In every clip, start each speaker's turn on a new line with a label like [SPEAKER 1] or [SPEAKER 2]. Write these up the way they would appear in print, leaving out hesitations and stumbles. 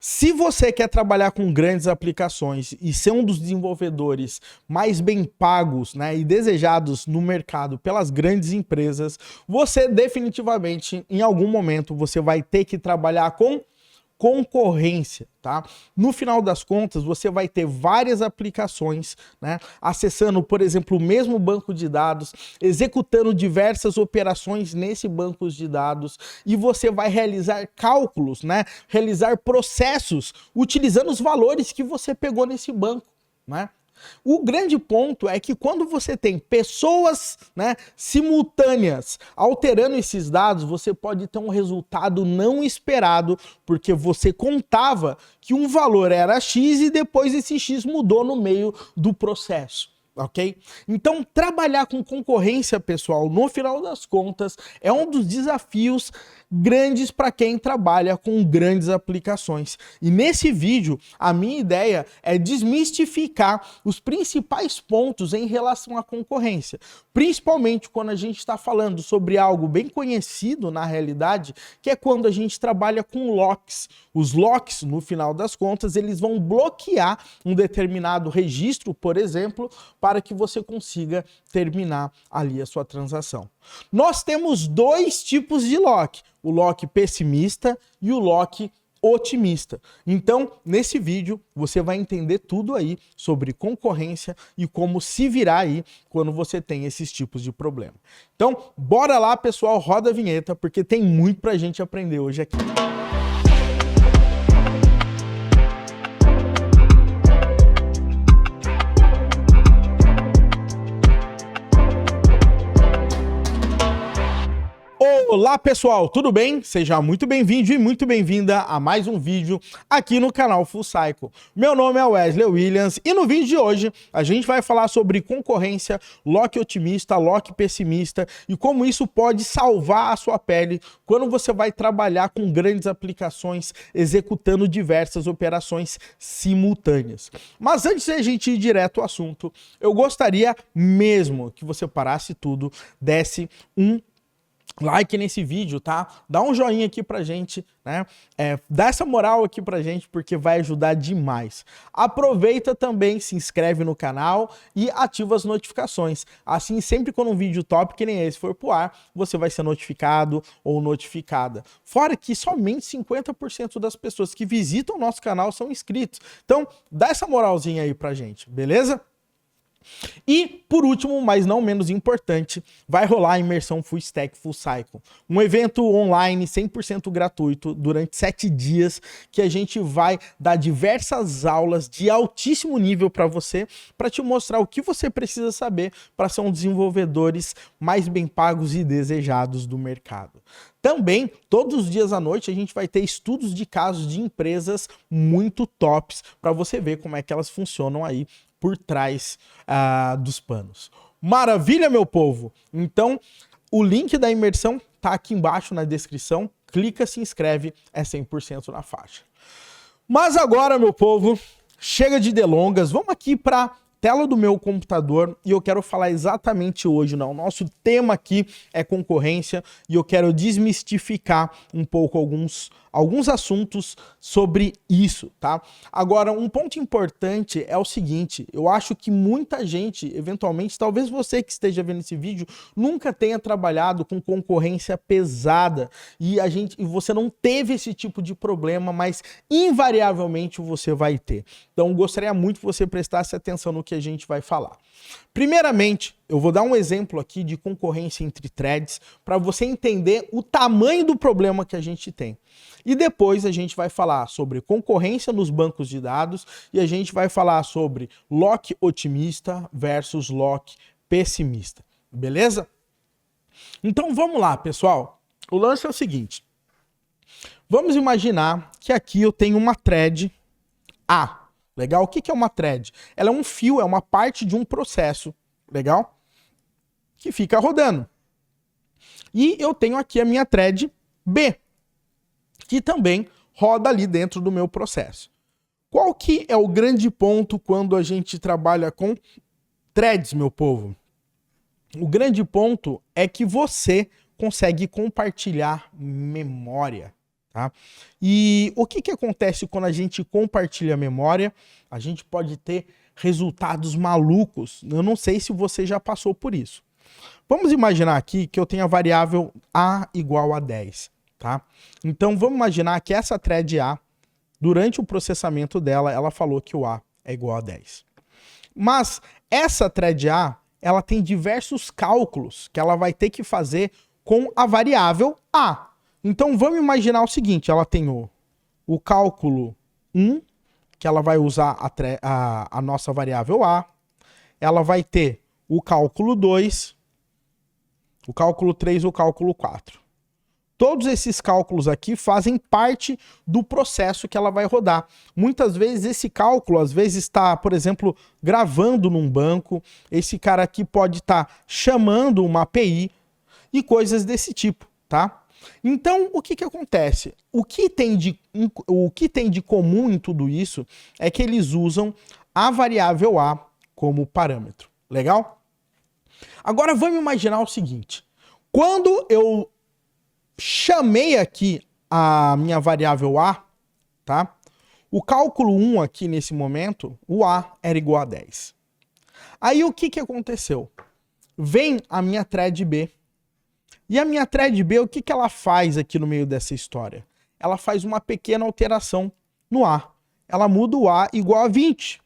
[SPEAKER 1] Se você quer trabalhar com grandes aplicações e ser um dos desenvolvedores mais bem pagos, né, e desejados no mercado pelas grandes empresas, você definitivamente, em algum momento, você vai ter que trabalhar com concorrência, tá? No final das contas, você vai ter várias aplicações, né? Acessando, por exemplo, o mesmo banco de dados, executando diversas operações nesse banco de dados, e você vai realizar cálculos, né? Realizar processos utilizando os valores que você pegou nesse banco, né? O grande ponto é que quando você tem pessoas, né, simultâneas alterando esses dados, você pode ter um resultado não esperado, porque você contava que um valor era X e depois esse X mudou no meio do processo. Ok? Então, trabalhar com concorrência, pessoal, no final das contas, é um dos desafios grandes para quem trabalha com grandes aplicações. E nesse vídeo, a minha ideia é desmistificar os principais pontos em relação à concorrência, principalmente quando a gente está falando sobre algo bem conhecido na realidade, que é quando a gente trabalha com locks. Os locks, no final das contas, eles vão bloquear um determinado registro, por exemplo, para que você consiga terminar ali a sua transação. Nós temos dois tipos de lock, o lock pessimista e o lock otimista. Então, nesse vídeo, você vai entender tudo aí sobre concorrência e como se virar aí quando você tem esses tipos de problema. Então, bora lá, pessoal, roda a vinheta, porque tem muito pra gente aprender hoje aqui. Olá pessoal, tudo bem? Seja muito bem-vindo e muito bem-vinda a mais um vídeo aqui no canal Full Cycle. Meu nome é Wesley Williams e no vídeo de hoje a gente vai falar sobre concorrência, lock otimista, lock pessimista e como isso pode salvar a sua pele quando você vai trabalhar com grandes aplicações executando diversas operações simultâneas. Mas antes de a gente ir direto ao assunto, eu gostaria mesmo que você parasse tudo, desse um like nesse vídeo, tá? Dá um joinha aqui pra gente, né? Dá essa moral aqui pra gente, porque vai ajudar demais. Aproveita também, se inscreve no canal e ativa as notificações. Assim, sempre quando um vídeo top que nem esse for pro ar, você vai ser notificado ou notificada. Fora que somente 50% das pessoas que visitam o nosso canal são inscritos. Então, dá essa moralzinha aí pra gente, beleza? E, por último, mas não menos importante, vai rolar a imersão Full Stack Full Cycle. Um evento online 100% gratuito durante 7 dias que a gente vai dar diversas aulas de altíssimo nível para você, para te mostrar o que você precisa saber para ser um dos desenvolvedores mais bem pagos e desejados do mercado. Também, todos os dias à noite, a gente vai ter estudos de casos de empresas muito tops para você ver como é que elas funcionam aí por trás dos panos. Maravilha, meu povo? Então, o link da imersão tá aqui embaixo na descrição. Clica, se inscreve, é 100% na faixa. Mas agora, meu povo, chega de delongas. Vamos aqui para tela do meu computador e eu quero falar exatamente hoje, não. O nosso tema aqui é concorrência e eu quero desmistificar um pouco alguns assuntos sobre isso, tá? Agora, um ponto importante é o seguinte, eu acho que muita gente, eventualmente, talvez você que esteja vendo esse vídeo, nunca tenha trabalhado com concorrência pesada e você não teve esse tipo de problema, mas invariavelmente você vai ter. Então, gostaria muito que você prestasse atenção no que a gente vai falar. Primeiramente, eu vou dar um exemplo aqui de concorrência entre threads para você entender o tamanho do problema que a gente tem. E depois a gente vai falar sobre concorrência nos bancos de dados e a gente vai falar sobre lock otimista versus lock pessimista. Beleza? Então vamos lá, pessoal. O lance é o seguinte. Vamos imaginar que aqui eu tenho uma thread A. Legal? O que é uma thread? Ela é um fio, é uma parte de um processo, legal? Que fica rodando. E eu tenho aqui a minha thread B, que também roda ali dentro do meu processo. Qual que é o grande ponto quando a gente trabalha com threads, meu povo? O grande ponto é que você consegue compartilhar memória. tá? E o que acontece quando a gente compartilha a memória? A gente pode ter resultados malucos. Eu não sei se você já passou por isso. Vamos imaginar aqui que eu tenho a variável A igual a 10, tá? Então vamos imaginar que essa thread A, durante o processamento dela, ela falou que o A é igual a 10. Mas essa thread A, ela tem diversos cálculos que ela vai ter que fazer com a variável A. Então vamos imaginar o seguinte, ela tem o cálculo 1, que ela vai usar a nossa variável A, ela vai ter o cálculo 2, o cálculo 3 e o cálculo 4. Todos esses cálculos aqui fazem parte do processo que ela vai rodar. Muitas vezes esse cálculo, às vezes está, por exemplo, gravando num banco, esse cara aqui pode estar chamando uma API e coisas desse tipo, tá? Então, o que acontece? O que tem de comum em tudo isso é que eles usam a variável A como parâmetro. Legal? Agora, vamos imaginar o seguinte. Quando eu chamei aqui a minha variável A, tá? O cálculo 1 aqui nesse momento, o A era igual a 10. Aí o que aconteceu? Vem a minha thread B. E a minha thread B, o que ela faz aqui no meio dessa história? Ela faz uma pequena alteração no A. Ela muda o A igual a 20.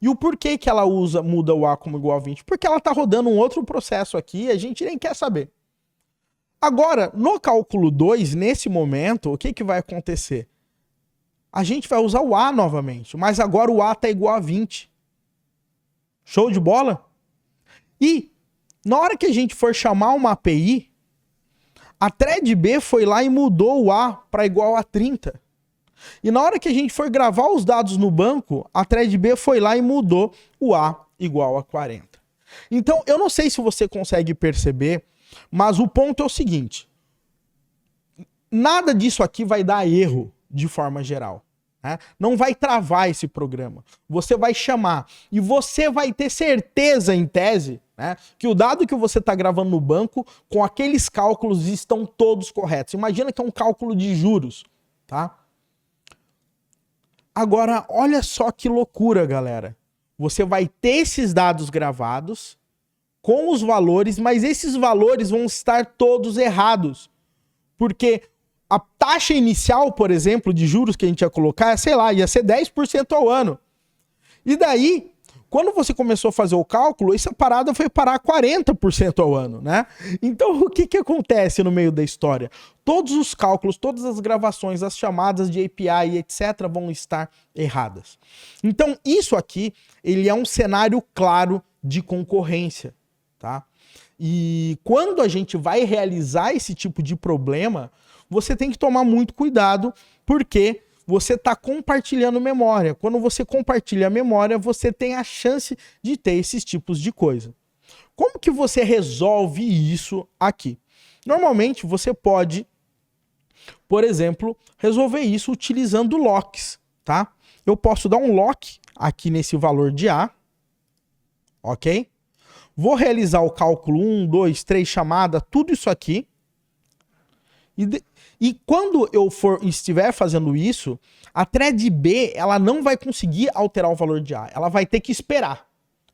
[SPEAKER 1] E o porquê que ela muda o A como igual a 20? Porque ela está rodando um outro processo aqui e a gente nem quer saber. Agora, no cálculo 2, nesse momento, o que vai acontecer? A gente vai usar o A novamente, mas agora o A está igual a 20. Show de bola? E na hora que a gente for chamar uma API, a thread B foi lá e mudou o A para igual a 30. E na hora que a gente for gravar os dados no banco, a thread B foi lá e mudou o A igual a 40. Então, eu não sei se você consegue perceber, mas o ponto é o seguinte. Nada disso aqui vai dar erro de forma geral. Né? Não vai travar esse programa. Você vai chamar e você vai ter certeza, em tese, né, que o dado que você está gravando no banco, com aqueles cálculos estão todos corretos. Imagina que é um cálculo de juros, tá? Agora, olha só que loucura, galera. Você vai ter esses dados gravados com os valores, mas esses valores vão estar todos errados. Porque a taxa inicial, por exemplo, de juros que a gente ia colocar, sei lá, ia ser 10% ao ano. E daí, quando você começou a fazer o cálculo, essa parada foi parar 40% ao ano, né? Então, o que acontece no meio da história? Todos os cálculos, todas as gravações, as chamadas de API, etc., vão estar erradas. Então, isso aqui, ele é um cenário claro de concorrência, tá? E quando a gente vai realizar esse tipo de problema, você tem que tomar muito cuidado, porque você está compartilhando memória. Quando você compartilha a memória, você tem a chance de ter esses tipos de coisa. Como que você resolve isso aqui? Normalmente, você pode, por exemplo, resolver isso utilizando locks, tá? Eu posso dar um lock aqui nesse valor de A, ok? Vou realizar o cálculo 1, 2, 3, chamada, tudo isso aqui. E quando eu estiver fazendo isso, a thread B, ela não vai conseguir alterar o valor de A. Ela vai ter que esperar.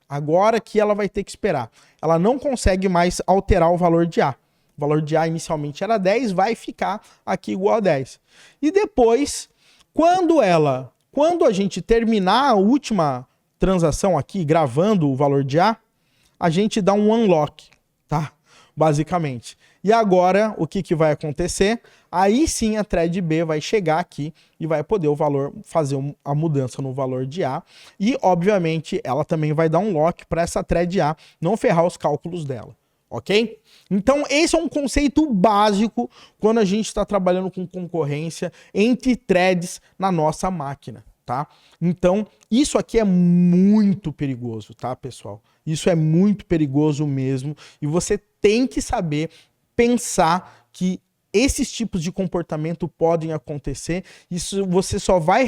[SPEAKER 1] Agora que ela vai ter que esperar. Ela não consegue mais alterar o valor de A. O valor de A inicialmente era 10, vai ficar aqui igual a 10. E depois, quando a gente terminar a última transação aqui, gravando o valor de A, a gente dá um unlock, tá? Basicamente. E agora, o que vai acontecer? Aí sim a thread B vai chegar aqui e vai poder fazer a mudança no valor de A. E, obviamente, ela também vai dar um lock para essa thread A não ferrar os cálculos dela. Ok? Então, esse é um conceito básico quando a gente está trabalhando com concorrência entre threads na nossa máquina, tá? Então, isso aqui é muito perigoso, tá, pessoal? Isso é muito perigoso mesmo e você tem que saber pensar que esses tipos de comportamento podem acontecer. Isso você só vai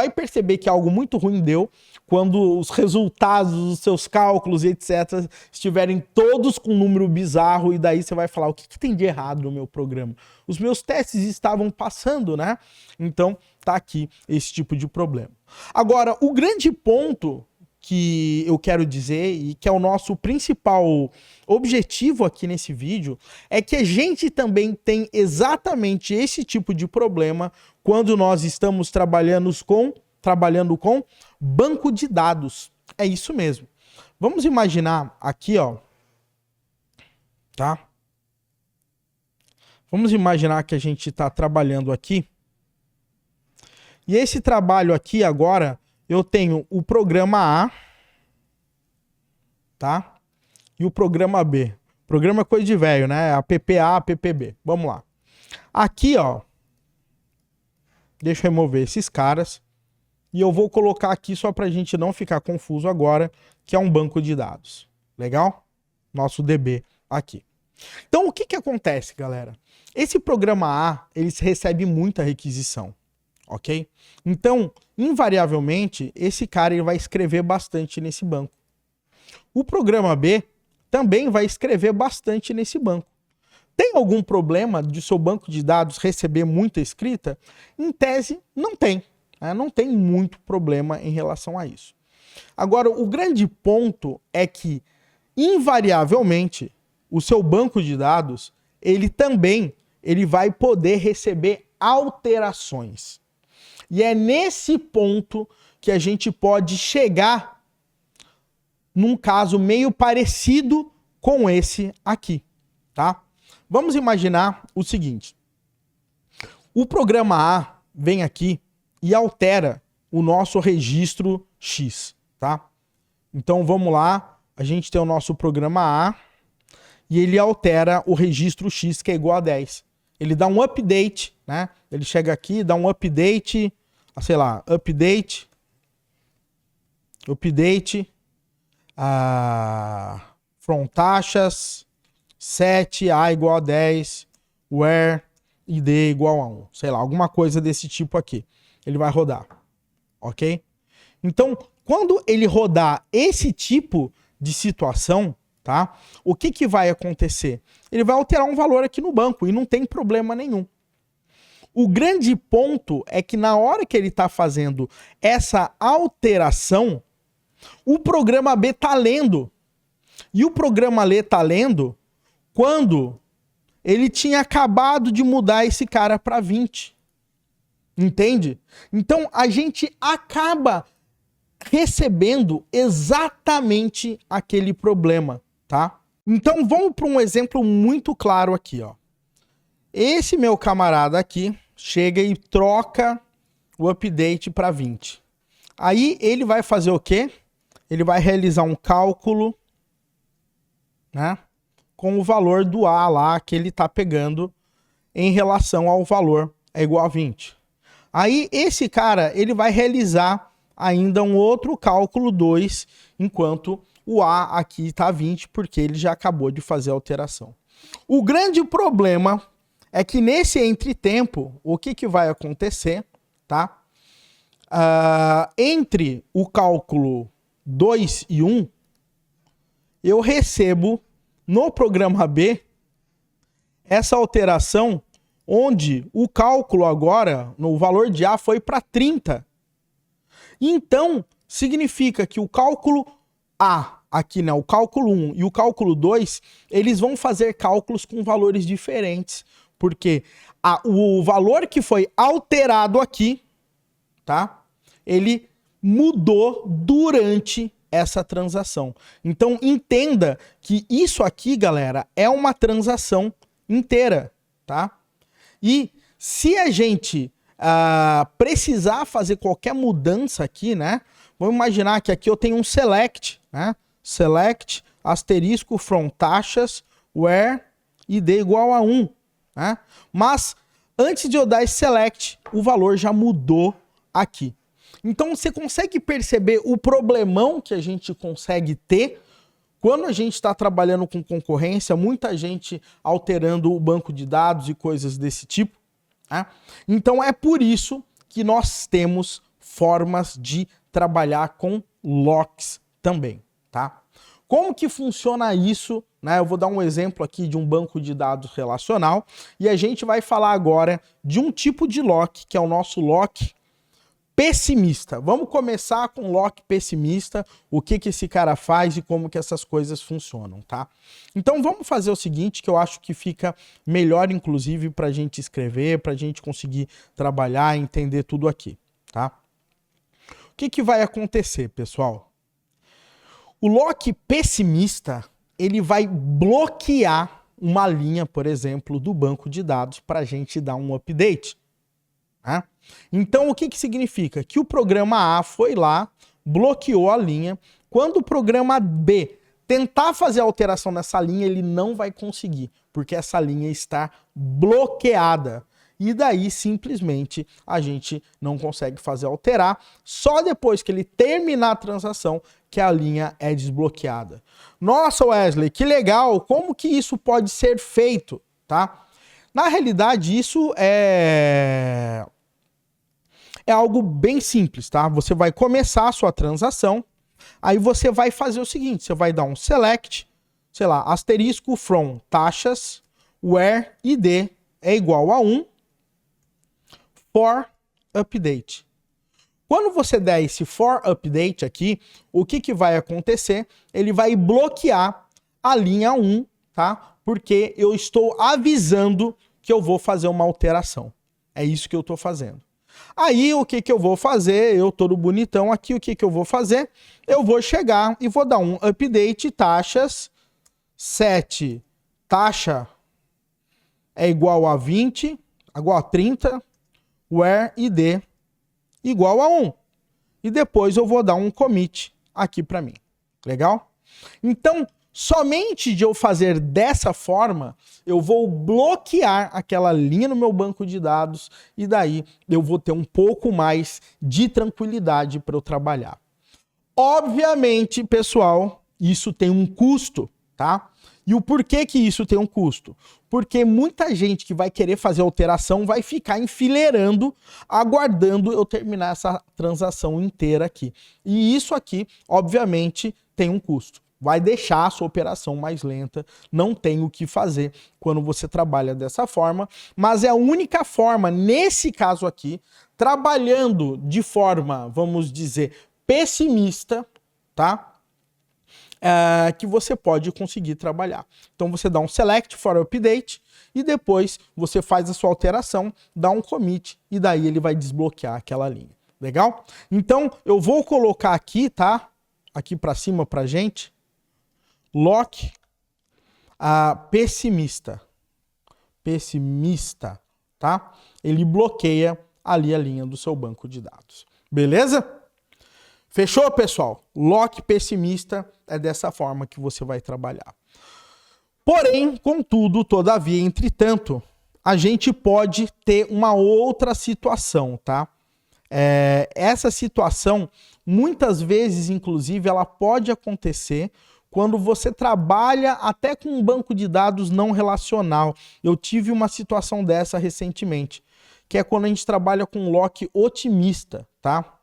[SPEAKER 1] perceber que algo muito ruim deu quando os resultados dos seus cálculos e etc. estiverem todos com um número bizarro, e daí você vai falar, o que tem de errado no meu programa? Os meus testes estavam passando, né? Então, tá aqui esse tipo de problema. Agora, o grande ponto que eu quero dizer, e que é o nosso principal objetivo aqui nesse vídeo, é que a gente também tem exatamente esse tipo de problema quando nós estamos trabalhando com banco de dados. É isso mesmo. Vamos imaginar aqui, ó, tá? Vamos imaginar que a gente está trabalhando aqui. E esse trabalho aqui agora, eu tenho o programa A, tá? E o programa B. Programa é coisa de velho, né? APPA, APPB. Vamos lá. Aqui, ó, deixa eu remover esses caras. E eu vou colocar aqui só para a gente não ficar confuso agora, que é um banco de dados. Legal? Nosso DB aqui. Então, o que acontece, galera? Esse programa A, ele recebe muita requisição, ok? Então, invariavelmente, esse cara ele vai escrever bastante nesse banco. O programa B também vai escrever bastante nesse banco. Tem algum problema de seu banco de dados receber muita escrita? Em tese, não tem. Não tem muito problema em relação a isso. Agora, o grande ponto é que, invariavelmente, o seu banco de dados, ele vai poder receber alterações. E é nesse ponto que a gente pode chegar num caso meio parecido com esse aqui, tá? Vamos imaginar o seguinte. O programa A vem aqui e altera o nosso registro X, tá? Então vamos lá, a gente tem o nosso programa A e ele altera o registro X, que é igual a 10. Ele dá um update, né? Ele chega aqui, dá um update, sei lá, update, from taxas, set, A igual a 10, where, id igual a 1. Sei lá, alguma coisa desse tipo aqui. Ele vai rodar, ok? Então, quando ele rodar esse tipo de situação, tá? O que vai acontecer? Ele vai alterar um valor aqui no banco e não tem problema nenhum. O grande ponto é que na hora que ele está fazendo essa alteração, o programa B está lendo. E o programa B está lendo quando ele tinha acabado de mudar esse cara para 20. Entende? Então a gente acaba recebendo exatamente aquele problema, tá? Então vamos para um exemplo muito claro aqui, ó. Esse meu camarada aqui chega e troca o update para 20. Aí ele vai fazer o quê? Ele vai realizar um cálculo, né, com o valor do A lá que ele está pegando em relação ao valor é igual a 20. Aí esse cara ele vai realizar ainda um outro cálculo 2, enquanto o A aqui está 20, porque ele já acabou de fazer a alteração. O grande problema é que nesse entretempo, o que vai acontecer, tá? Entre o cálculo 2 e 1, eu recebo no programa B essa alteração onde o cálculo agora, no valor de A, foi para 30. Então, significa que o cálculo A, aqui, né, o cálculo 1 e o cálculo 2, eles vão fazer cálculos com valores diferentes, porque o valor que foi alterado aqui, tá, ele mudou durante essa transação. Então, entenda que isso aqui, galera, é uma transação inteira, tá? E se a gente precisar fazer qualquer mudança aqui, né? Vamos imaginar que aqui eu tenho um select, né? Select, asterisco, from taxas, where, id igual a 1, né? Mas, antes de eu dar esse select, o valor já mudou aqui. Então, você consegue perceber o problemão que a gente consegue ter Quando a gente está trabalhando com concorrência, muita gente alterando o banco de dados e coisas desse tipo, né? Então é por isso que nós temos formas de trabalhar com locks também, tá? Como que funciona isso, né? Eu vou dar um exemplo aqui de um banco de dados relacional e a gente vai falar agora de um tipo de lock, que é o nosso lock pessimista. Vamos começar com o lock pessimista, o que que esse cara faz e como que essas coisas funcionam, tá? Então vamos fazer o seguinte, que eu acho que fica melhor, inclusive, para a gente escrever, para a gente conseguir trabalhar e entender tudo aqui, tá? O que que vai acontecer, pessoal? O lock pessimista, ele vai bloquear uma linha, por exemplo, do banco de dados para a gente dar um update. Né? Então, o que que significa? Que o programa A foi lá, bloqueou a linha. Quando o programa B tentar fazer a alteração nessa linha, ele não vai conseguir, porque essa linha está bloqueada. E daí, simplesmente, a gente não consegue fazer alterar. Só depois que ele terminar a transação que a linha é desbloqueada. Nossa, Wesley, que legal! Como que isso pode ser feito? Tá? Na realidade, isso é algo bem simples, tá? Você vai começar a sua transação, aí você vai fazer o seguinte, você vai dar um select, sei lá, asterisco from taxas, where id é igual a 1, for update. Quando você der esse for update aqui, o que que vai acontecer? Ele vai bloquear a linha 1, tá? Porque eu estou avisando que eu vou fazer uma alteração. É isso que eu estou fazendo. Aí, o que que eu vou fazer? Eu todo bonitão aqui, o que que eu vou fazer? Eu vou chegar e vou dar um update taxas 7, taxa é igual a 20, igual a 30, where id igual a 1. E depois eu vou dar um commit aqui para mim. Legal? Então, somente de eu fazer dessa forma, eu vou bloquear aquela linha no meu banco de dados e daí eu vou ter um pouco mais de tranquilidade para eu trabalhar. Obviamente, pessoal, isso tem um custo, tá? E o porquê que isso tem um custo? Porque muita gente que vai querer fazer alteração vai ficar enfileirando, aguardando eu terminar essa transação inteira aqui. E isso aqui, obviamente, tem um custo. Vai deixar a sua operação mais lenta, não tem o que fazer quando você trabalha dessa forma, mas é a única forma, nesse caso aqui, trabalhando de forma, vamos dizer, pessimista, tá? Que você pode conseguir trabalhar. Então você dá um select for update e depois você faz a sua alteração, dá um commit e daí ele vai desbloquear aquela linha. Legal? Então eu vou colocar aqui, tá? Aqui para cima pra gente, lock pessimista. Pessimista, tá? Ele bloqueia ali a linha do seu banco de dados. Beleza? Fechou, pessoal? Lock pessimista é dessa forma que você vai trabalhar. Porém, contudo, todavia, entretanto, a gente pode ter uma outra situação, tá? Essa situação, muitas vezes, inclusive, ela pode acontecer quando você trabalha até com um banco de dados não relacional. Eu tive uma situação dessa recentemente, que é quando a gente trabalha com lock otimista, tá?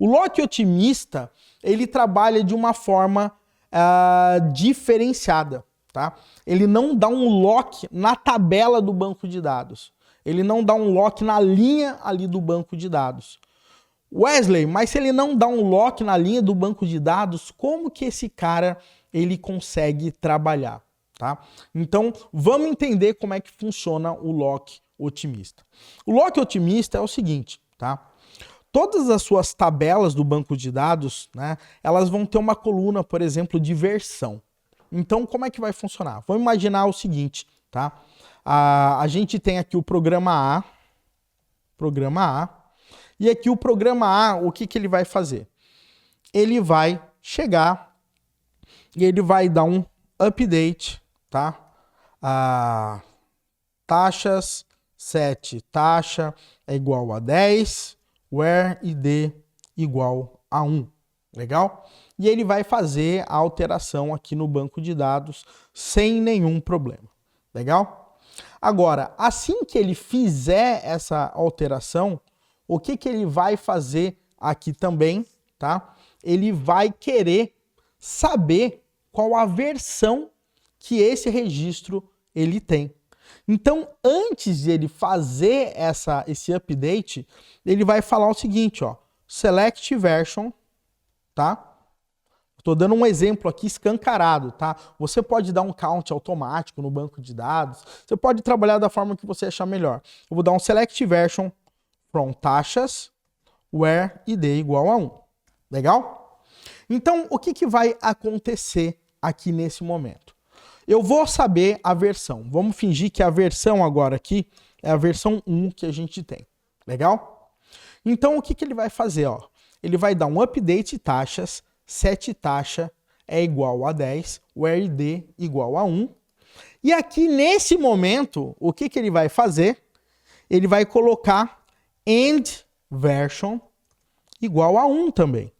[SPEAKER 1] O lock otimista, ele trabalha de uma forma diferenciada, tá? Ele não dá um lock na tabela do banco de dados. Ele não dá um lock na linha ali do banco de dados. Wesley, mas se ele não dá um lock na linha do banco de dados, como que esse cara ele consegue trabalhar, tá? Então, vamos entender como é que funciona o lock otimista. O lock otimista é o seguinte, tá? Todas as suas tabelas do banco de dados, né, elas vão ter uma coluna, por exemplo, de versão. Então, como é que vai funcionar? Vamos imaginar o seguinte, tá? A gente tem aqui o programa A, e aqui o programa A, o que que ele vai fazer? Ele vai chegar e ele vai dar um update, tá? Taxas 7, taxa é igual a 10, where id igual a 1. Legal? E ele vai fazer a alteração aqui no banco de dados sem nenhum problema. Legal? Agora, assim que ele fizer essa alteração, o que ele vai fazer aqui também, tá? Ele vai querer saber qual a versão que esse registro ele tem. Então, antes de ele fazer esse update, ele vai falar o seguinte, ó, select version, tá? Estou dando um exemplo aqui escancarado, tá? Você pode dar um count automático no banco de dados, você pode trabalhar da forma que você achar melhor. Eu vou dar um select version from taxas where id igual a 1. Legal? Então, o que vai acontecer aqui nesse momento? Eu vou saber a versão. Vamos fingir que a versão agora aqui é a versão 1 que a gente tem. Legal? Então, o que ele vai fazer? Ó? Ele vai dar um update taxas, set taxa é igual a 10, where id igual a 1. E aqui, nesse momento, o que ele vai fazer? Ele vai colocar end version igual a 1 também.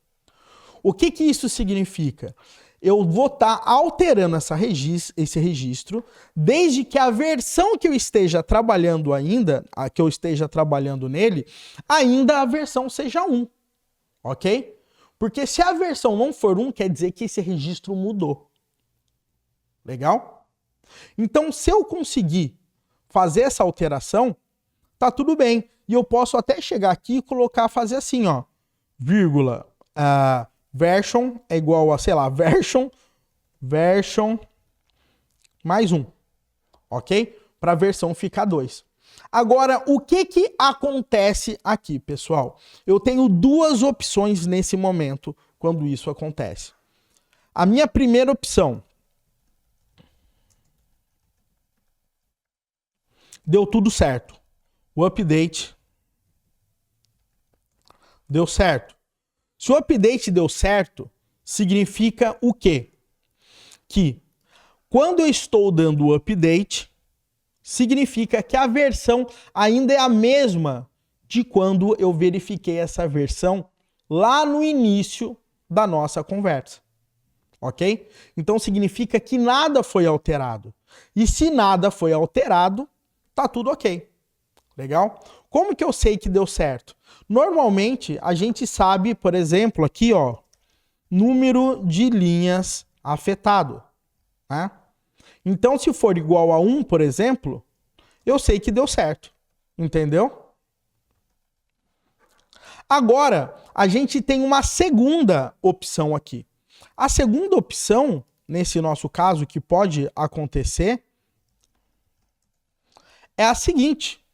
[SPEAKER 1] O que isso significa? Eu vou estar alterando esse registro, desde que a versão que eu esteja trabalhando nele, ainda a versão seja 1, ok? Porque se a versão não for 1, quer dizer que esse registro mudou. Legal? Então, se eu conseguir fazer essa alteração, tá tudo bem. E eu posso até chegar aqui e fazer assim, ó, vírgula, version é igual a, sei lá, version mais 1, ok? Para a versão ficar 2. Agora, o que acontece aqui, pessoal? Eu tenho duas opções nesse momento, quando isso acontece. A minha primeira opção, deu tudo certo. O update deu certo. Se o update deu certo, significa o quê? Que quando eu estou dando o update, significa que a versão ainda é a mesma de quando eu verifiquei essa versão lá no início da nossa conversa. Ok? Então significa que nada foi alterado. E se nada foi alterado, tá tudo ok. Legal? Como que eu sei que deu certo? Normalmente, a gente sabe, por exemplo, aqui, ó, número de linhas afetado. Né? Então, se for igual a 1, por exemplo, eu sei que deu certo. Entendeu? Agora, a gente tem uma segunda opção aqui. A segunda opção, nesse nosso caso, que pode acontecer, é a seguinte.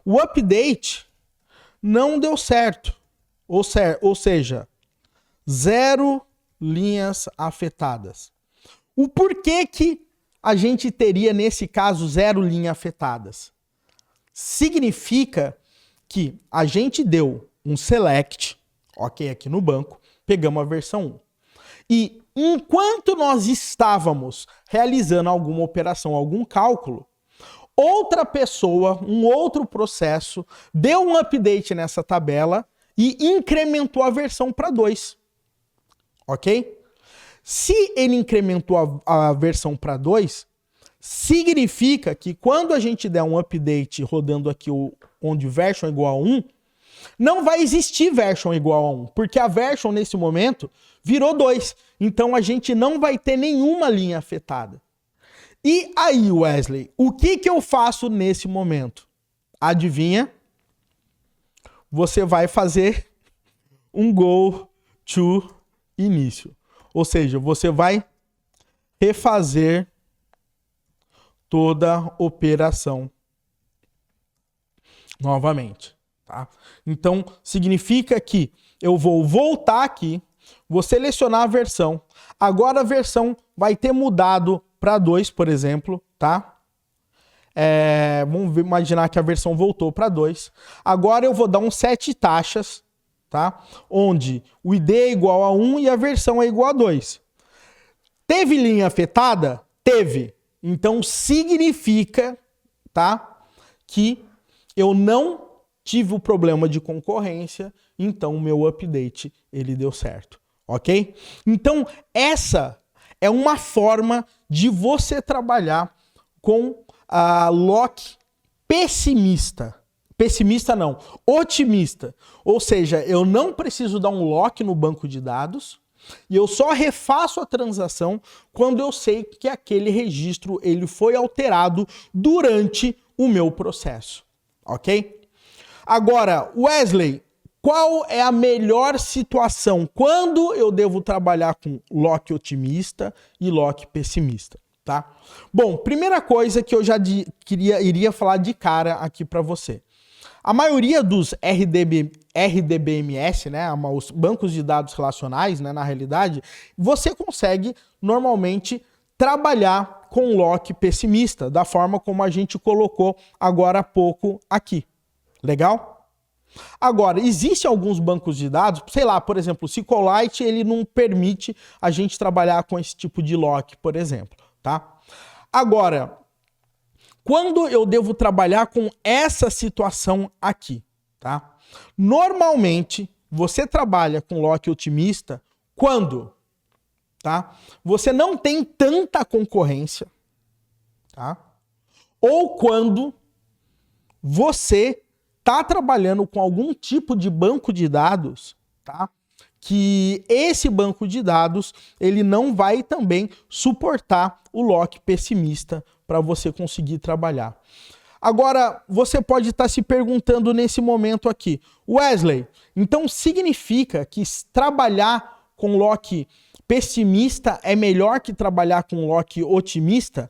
[SPEAKER 1] O update não deu certo. Ou seja, 0 linhas afetadas. O porquê que a gente teria, nesse caso, 0 linhas afetadas? Significa que a gente deu um select, ok, aqui no banco, pegamos a versão 1. E enquanto nós estávamos realizando alguma operação, algum cálculo, outra pessoa, um outro processo, deu um update nessa tabela e incrementou a versão para 2. Ok? Se ele incrementou a versão para 2, significa que quando a gente der um update rodando aqui onde version é igual a 1, não vai existir version igual a 1, porque a version nesse momento virou 2. Então a gente não vai ter nenhuma linha afetada. E aí, Wesley, o que eu faço nesse momento? Adivinha? Você vai fazer um go to início. Ou seja, você vai refazer toda a operação novamente. Tá? Então, significa que eu vou voltar aqui, vou selecionar a versão. Agora a versão vai ter mudado para 2, por exemplo, tá? Vamos imaginar que a versão voltou para 2. Agora eu vou dar um set taxas, tá? Onde o ID é igual a 1 e a versão é igual a 2. Teve linha afetada? Teve. Então significa, tá? Que eu não tive o problema de concorrência, então o meu update ele deu certo, ok? Então essa é uma forma de você trabalhar com a lock pessimista. Pessimista não, otimista. Ou seja, eu não preciso dar um lock no banco de dados e eu só refaço a transação quando eu sei que aquele registro ele foi alterado durante o meu processo, ok? Agora, Wesley, qual é a melhor situação? Quando eu devo trabalhar com lock otimista e lock pessimista, tá? Bom, primeira coisa que eu já iria falar de cara aqui para você. A maioria dos RDBMS, né, os bancos de dados relacionais, né, na realidade, você consegue normalmente trabalhar com lock pessimista, da forma como a gente colocou agora há pouco aqui. Legal? Agora, existem alguns bancos de dados, sei lá, por exemplo, o SQLite, ele não permite a gente trabalhar com esse tipo de lock, por exemplo, tá? Agora, quando eu devo trabalhar com essa situação aqui, tá? Normalmente, você trabalha com lock otimista quando, tá? Você não tem tanta concorrência, tá? Ou quando você está trabalhando com algum tipo de banco de dados, tá? Que esse banco de dados ele não vai também suportar o lock pessimista para você conseguir trabalhar. Agora, você pode estar se perguntando nesse momento aqui, Wesley, então significa que trabalhar com lock pessimista é melhor que trabalhar com lock otimista?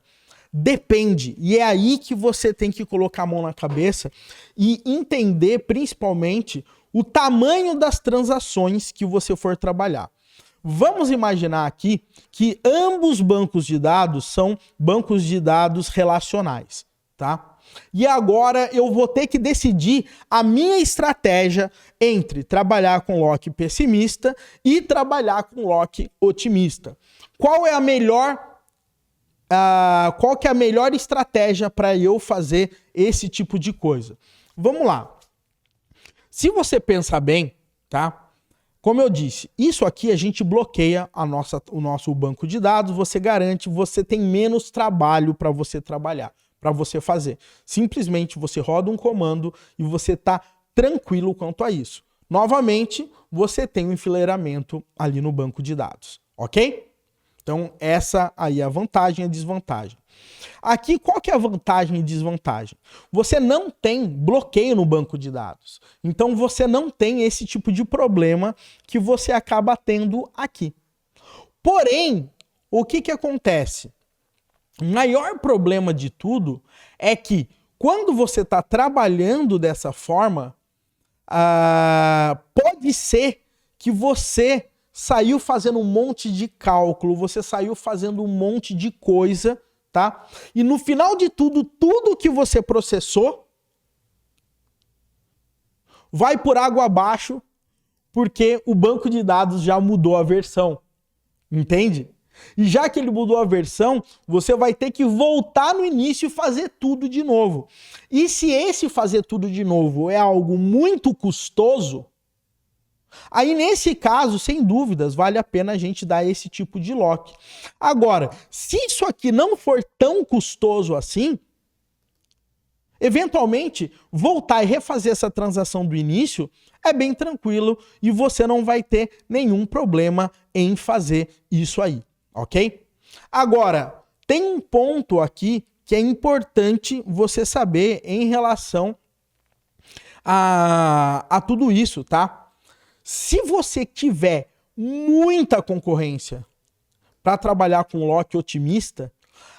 [SPEAKER 1] Depende. E é aí que você tem que colocar a mão na cabeça e entender principalmente o tamanho das transações que você for trabalhar. Vamos imaginar aqui que ambos bancos de dados são bancos de dados relacionais, tá? E agora eu vou ter que decidir a minha estratégia entre trabalhar com lock pessimista e trabalhar com lock otimista. Qual é a melhor qual que é a melhor estratégia para eu fazer esse tipo de coisa? Vamos lá. Se você pensar bem, tá? Como eu disse, isso aqui a gente bloqueia o nosso banco de dados, você garante, você tem menos trabalho para você trabalhar, para você fazer. Simplesmente você roda um comando e você está tranquilo quanto a isso. Novamente, você tem um enfileiramento ali no banco de dados, ok? Então, essa aí é a vantagem e a desvantagem. Aqui, qual que é a vantagem e desvantagem? Você não tem bloqueio no banco de dados. Então, você não tem esse tipo de problema que você acaba tendo aqui. Porém, o que acontece? O maior problema de tudo é que, quando você está trabalhando dessa forma, pode ser que você saiu fazendo um monte de cálculo, você saiu fazendo um monte de coisa, tá? E no final de tudo, tudo que você processou vai por água abaixo, porque o banco de dados já mudou a versão, entende? E já que ele mudou a versão, você vai ter que voltar no início e fazer tudo de novo. E se esse fazer tudo de novo é algo muito custoso, aí, nesse caso, sem dúvidas, vale a pena a gente dar esse tipo de lock. Agora, se isso aqui não for tão custoso assim, eventualmente, voltar e refazer essa transação do início é bem tranquilo e você não vai ter nenhum problema em fazer isso aí, ok? Agora, tem um ponto aqui que é importante você saber em relação a tudo isso, tá? Se você tiver muita concorrência para trabalhar com lock otimista,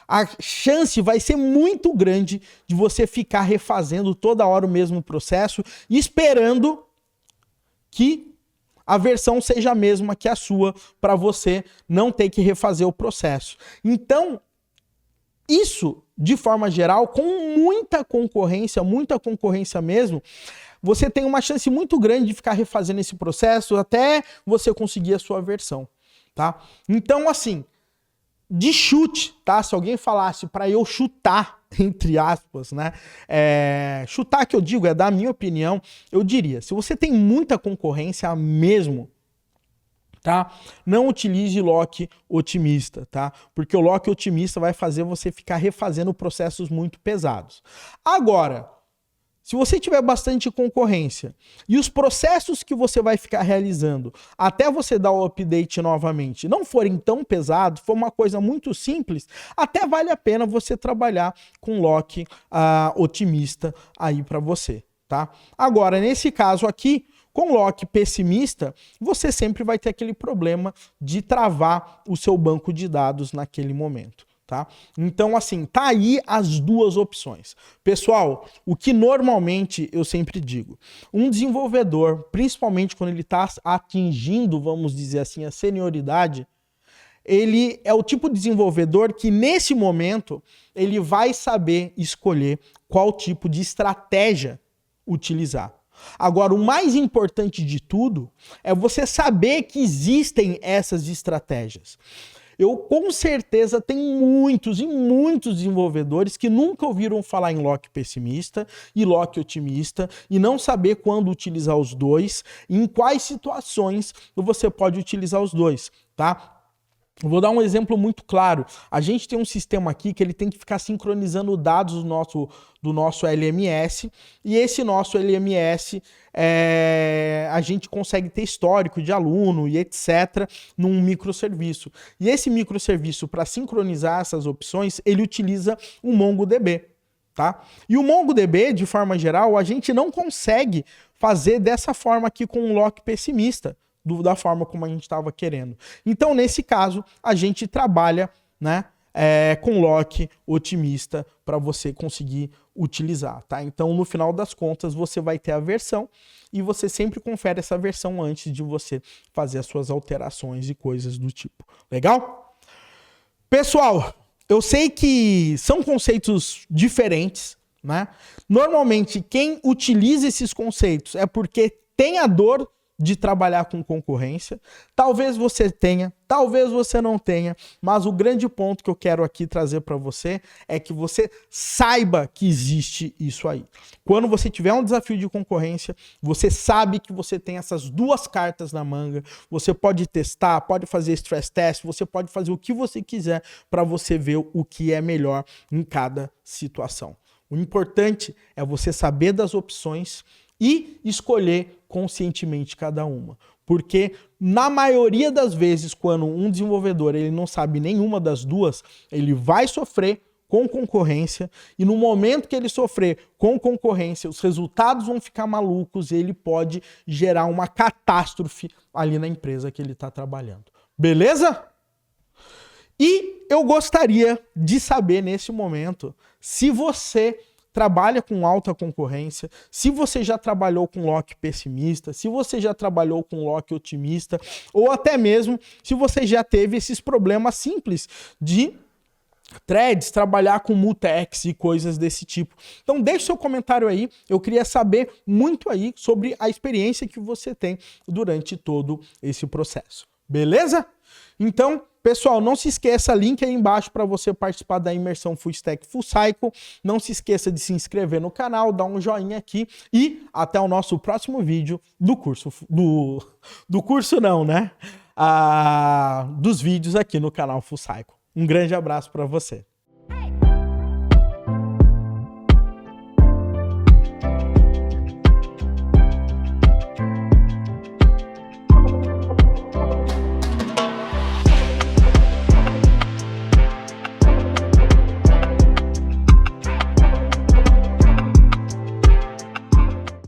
[SPEAKER 1] a chance vai ser muito grande de você ficar refazendo toda hora o mesmo processo e esperando que a versão seja a mesma que a sua para você não ter que refazer o processo. Então, isso, de forma geral, com muita concorrência mesmo, você tem uma chance muito grande de ficar refazendo esse processo até você conseguir a sua versão, tá? Então, assim, de chute, tá? Se alguém falasse para eu chutar, entre aspas, né? Chutar que eu digo é dar a minha opinião, eu diria, se você tem muita concorrência mesmo, tá? Não utilize lock otimista, tá? Porque o lock otimista vai fazer você ficar refazendo processos muito pesados. Agora, se você tiver bastante concorrência e os processos que você vai ficar realizando até você dar o update novamente não forem tão pesados, for uma coisa muito simples, até vale a pena você trabalhar com lock otimista aí para você, tá? Agora, nesse caso aqui, com lock pessimista, você sempre vai ter aquele problema de travar o seu banco de dados naquele momento. Tá? Então, assim, tá aí as duas opções. Pessoal, o que normalmente eu sempre digo, um desenvolvedor, principalmente quando ele está atingindo, vamos dizer assim, a senioridade, ele é o tipo de desenvolvedor que nesse momento ele vai saber escolher qual tipo de estratégia utilizar. Agora, o mais importante de tudo é você saber que existem essas estratégias. Eu com certeza tenho muitos e muitos desenvolvedores que nunca ouviram falar em lock pessimista e lock otimista e não saber quando utilizar os dois, em quais situações você pode utilizar os dois, tá? Eu vou dar um exemplo muito claro. A gente tem um sistema aqui que ele tem que ficar sincronizando dados do nosso LMS, e esse nosso LMS a gente consegue ter histórico de aluno e etc. num microserviço. E esse microserviço, para sincronizar essas opções, ele utiliza o MongoDB. Tá? E o MongoDB, de forma geral, a gente não consegue fazer dessa forma aqui com um lock pessimista, da forma como a gente estava querendo. Então, nesse caso, a gente trabalha, né, com lock otimista para você conseguir utilizar, tá? Então, no final das contas, você vai ter a versão e você sempre confere essa versão antes de você fazer as suas alterações e coisas do tipo. Legal? Pessoal, eu sei que são conceitos diferentes, né? Normalmente, quem utiliza esses conceitos é porque tem a dor de trabalhar com concorrência. Talvez você tenha, talvez você não tenha, mas o grande ponto que eu quero aqui trazer para você é que você saiba que existe isso aí. Quando você tiver um desafio de concorrência, você sabe que você tem essas duas cartas na manga, você pode testar, pode fazer stress test, você pode fazer o que você quiser para você ver o que é melhor em cada situação. O importante é você saber das opções e escolher conscientemente cada uma. Porque na maioria das vezes, quando um desenvolvedor ele não sabe nenhuma das duas, ele vai sofrer com concorrência, e no momento que ele sofrer com concorrência, os resultados vão ficar malucos e ele pode gerar uma catástrofe ali na empresa que ele está trabalhando. Beleza? E eu gostaria de saber nesse momento se você trabalha com alta concorrência, se você já trabalhou com lock pessimista, se você já trabalhou com lock otimista, ou até mesmo se você já teve esses problemas simples de threads, trabalhar com mutex e coisas desse tipo. Então deixe seu comentário aí, eu queria saber muito aí sobre a experiência que você tem durante todo esse processo. Beleza? Então, pessoal, não se esqueça, link aí embaixo para você participar da imersão Full Stack Full Cycle. Não se esqueça de se inscrever no canal, dar um joinha aqui e até o nosso próximo vídeo do curso, do curso não, né? Dos vídeos aqui no canal Full Cycle. Um grande abraço para você.